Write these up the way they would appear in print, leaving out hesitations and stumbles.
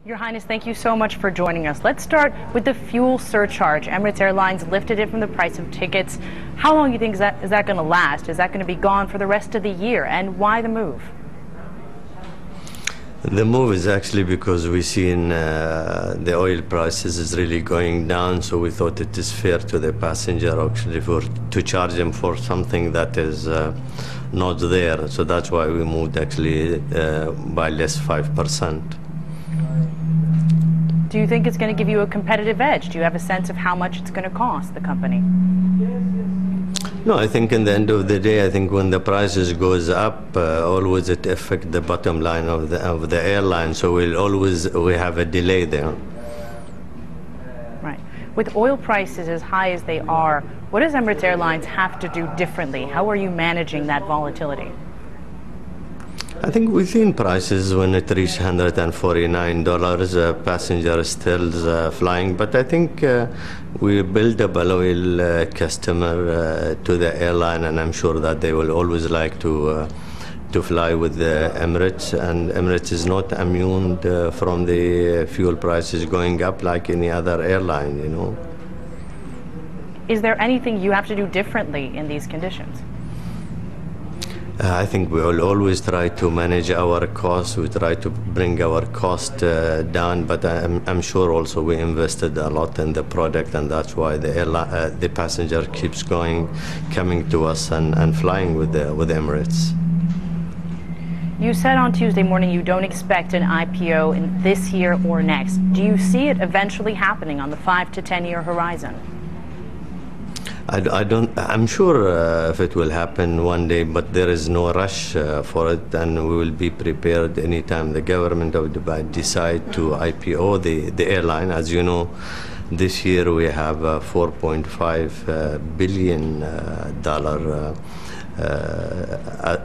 Your Highness, thank you so much for joining us. Let's start with the fuel surcharge. Emirates Airlines lifted it from the price of tickets. How long do you think is that going to last? Is that going to be gone for the rest of the year? And why the move? The move is actually because we've seen the oil prices is really going down, so we thought it is fair to the passenger actually to charge them for something that is not there. So that's why we moved actually by less 5%. Do you think it's going to give you a competitive edge? Do you have a sense of how much it's going to cost the company? No, I think in the end of the day, I think when the prices goes up, always it affects the bottom line of the airline. So we have a delay there. Right. With oil prices as high as they are, what does Emirates Airlines have to do differently? How are you managing that volatility? I think we've seen prices when it reached $149, passengers still flying. But I think we build a loyal customer to the airline, and I'm sure that they will always like to fly with the Emirates. And Emirates is not immune from the fuel prices going up like any other airline, you know. Is there anything you have to do differently in these conditions? I think we will always try to manage our costs. We try to bring our cost down, but I'm sure also we invested a lot in the product, and that's why the passenger keeps coming to us and flying with Emirates. You said on Tuesday morning you don't expect an IPO in this year or next. Do you see it eventually happening on the 5 to 10 year horizon? I'm sure if it will happen one day, but there is no rush for it, and we will be prepared anytime the government of Dubai decide to IPO the airline. As you know, this year we have $4.5 billion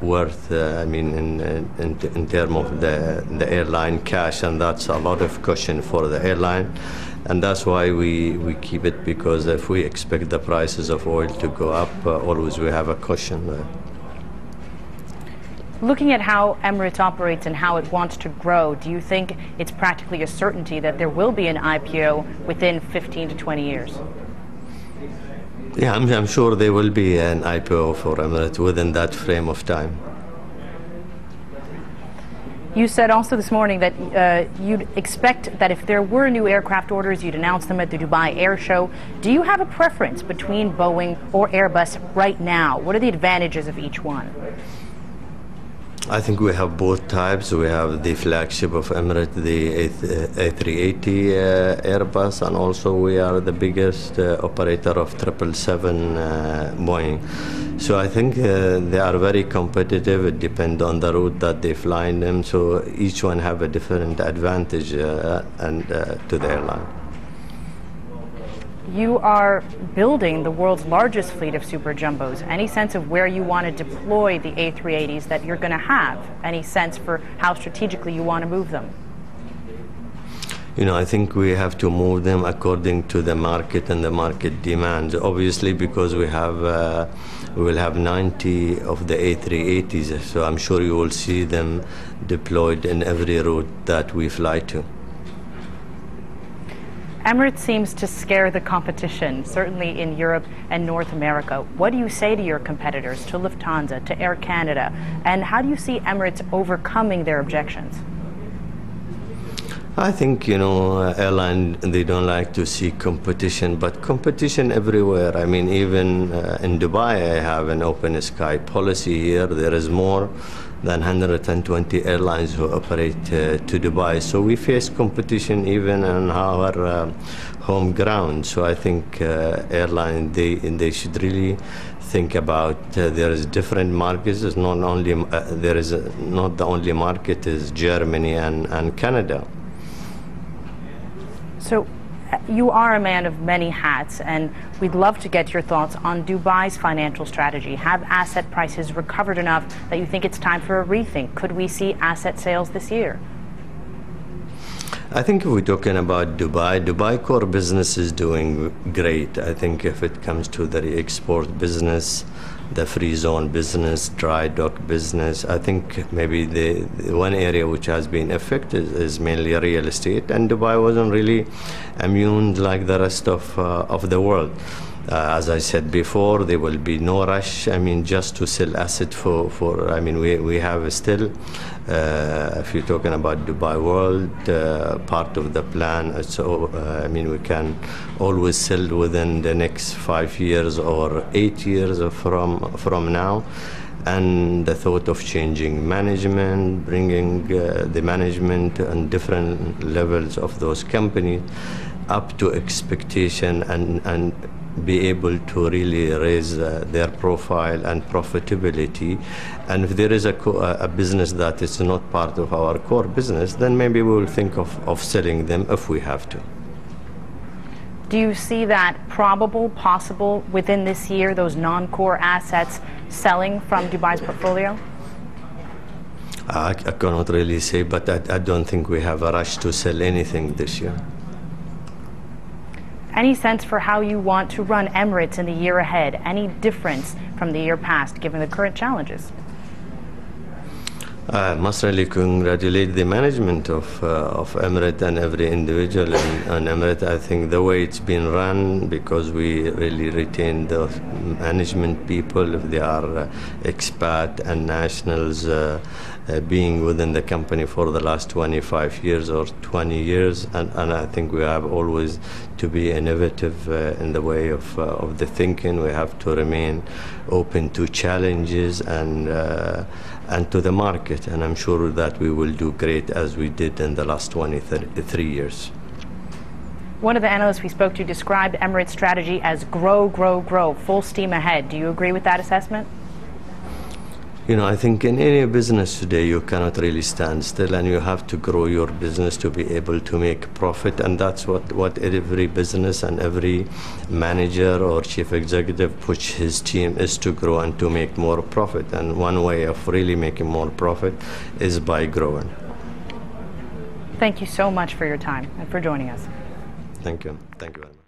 worth, I mean, in terms of the airline cash, and that's a lot of cushion for the airline. And that's why we keep it, because if we expect the prices of oil to go up, always we have a cushion there. Looking at how Emirates operates and how it wants to grow, do you think it's practically a certainty that there will be an IPO within 15 to 20 years? Yeah, I'm sure there will be an IPO for Emirates within that frame of time. You said also this morning that you'd expect that if there were new aircraft orders, you'd announce them at the Dubai Air Show. Do you have a preference between Boeing or Airbus right now? What are the advantages of each one? I think we have both types. We have the flagship of Emirates, the A380 Airbus, and also we are the biggest operator of 777 Boeing. So I think they are very competitive. It depends on the route that they fly in them. So each one have a different advantage to the airline. You are building the world's largest fleet of super jumbos. Any sense of where you want to deploy the A380s that you're going to have? Any sense for how strategically you want to move them? You know, I think we have to move them according to the market and the market demands. Obviously, because we will have 90 of the A380s, so I'm sure you will see them deployed in every route that we fly to. Emirates seems to scare the competition, certainly in Europe and North America. What do you say to your competitors, to Lufthansa, to Air Canada, and how do you see Emirates overcoming their objections? I think, you know, airlines, they don't like to see competition, but competition everywhere. I mean, even in Dubai, I have an open sky policy here. There is more than 120 airlines who operate to Dubai. So we face competition even on our home ground. So I think airlines, they should really think about there is different markets. It's not only not the only market is Germany and Canada. So you are a man of many hats, and we'd love to get your thoughts on Dubai's financial strategy. Have asset prices recovered enough that you think it's time for a rethink? Could we see asset sales this year? I think if we're talking about Dubai core business is doing great. I think if it comes to the export business, the free zone business, dry dock business, I think maybe the one area which has been affected is mainly real estate, and Dubai wasn't really immune like the rest of the world. As I said before, there will be no rush. I mean, just to sell asset for I mean, we have still, if you're talking about Dubai World, part of the plan. So, I mean, we can always sell within the next 5 years or 8 years from now. And the thought of changing management, bringing the management on different levels of those companies up to expectation and be able to really raise their profile and profitability. And if there is a business that is not part of our core business, then maybe we will think of selling them if we have to. Do you see that probable, possible within this year, those non-core assets selling from Dubai's portfolio? I cannot really say, but I don't think we have a rush to sell anything this year. Any sense for how you want to run Emirates in the year ahead? Any difference from the year past, given the current challenges? I must really congratulate the management of Emirates and every individual in Emirates. I think the way it's been run, because we really retain the management people, if they are expat and nationals, being within the company for the last 25 years or 20 years, and I think we have always to be innovative in the way of the thinking. We have to remain open to challenges and to the market, and I'm sure that we will do great as we did in the last 23 years. One of the analysts we spoke to described Emirates' strategy as grow, grow, grow, full steam ahead. Do you agree with that assessment? You know, I think in any business today, you cannot really stand still, and you have to grow your business to be able to make profit. And that's what every business and every manager or chief executive push his team is, to grow and to make more profit. And one way of really making more profit is by growing. Thank you so much for your time and for joining us. Thank you. Thank you very much.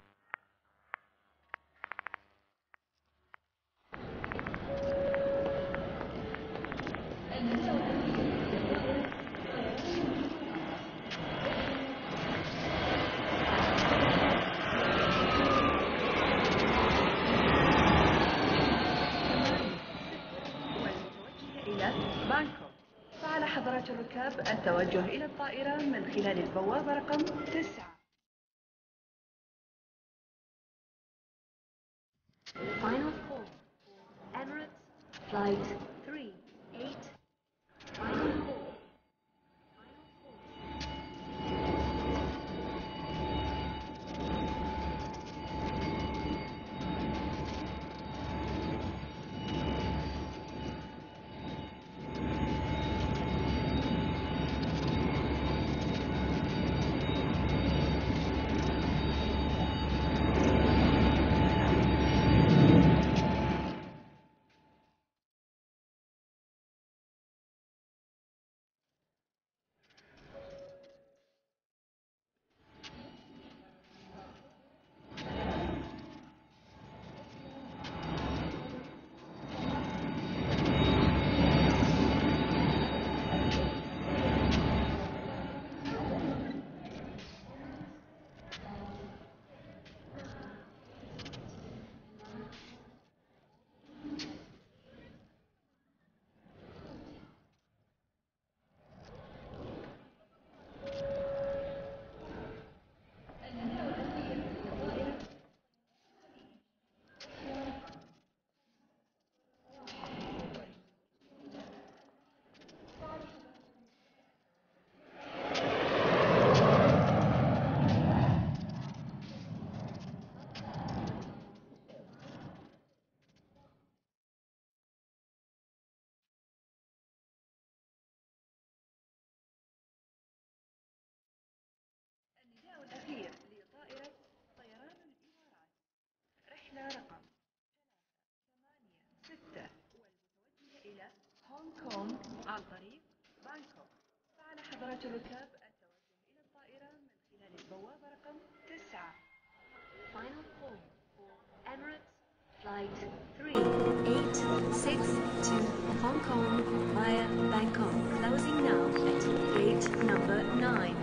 بانكوك. فعلى حضرات الركاب التوجه إلى الطائرة من خلال البوابة رقم 9. Final call for Emirates Flight 38. Final call. الأخير لطائرة طيران الإمارات، رحلة رقم 386 والمتوجهة إلى هونغ كونغ عن طريق بانكوك. فعلى حضرات الركاب التوجه إلى الطائرة البوابة رقم 9. Final call for Emirates Flight 3862 Hong Kong via Bangkok, closing now at gate number 9.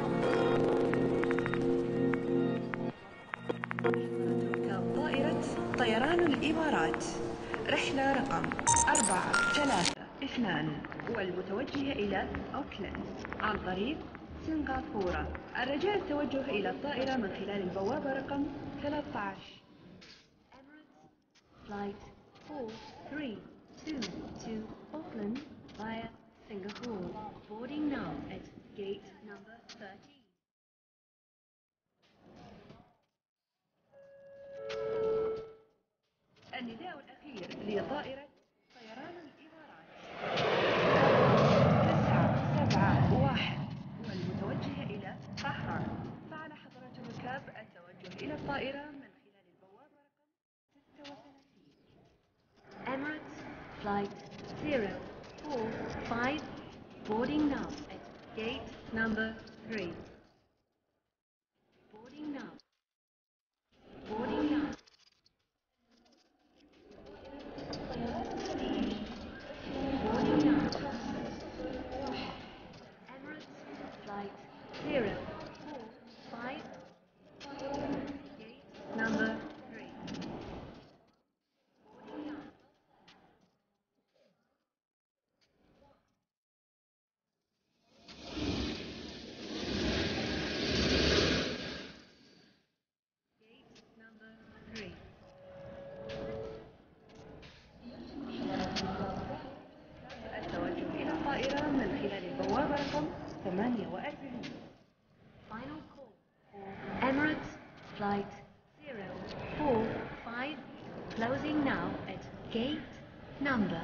ركاب طائرة طيران الإمارات رحلة رقم 432 والمتوجهة إلى أوكلاند عن طريق سنغافورة. الرجاء التوجه إلى الطائرة من خلال البوابة رقم 13. Emirates Flight 4322 to Auckland via Singapore, boarding now at gate number 13. النداء الأخير لطائرة طيران الإمارات 971 والمتوجهة إلى طهران. فعلى حضرات الركاب التوجه إلى الطائرة من خلال البوابة رقم 36. Emirates Flight 045, boarding now at gate number 3. Boarding now. Boarding now. Boarding now. Emirates Flight 045, gate number 3. Boarding now. Gate number 3. التوجه إلى الطائرة من خلال البوابة رقم 48. Final call for Emirates Flight 045, closing now at gate number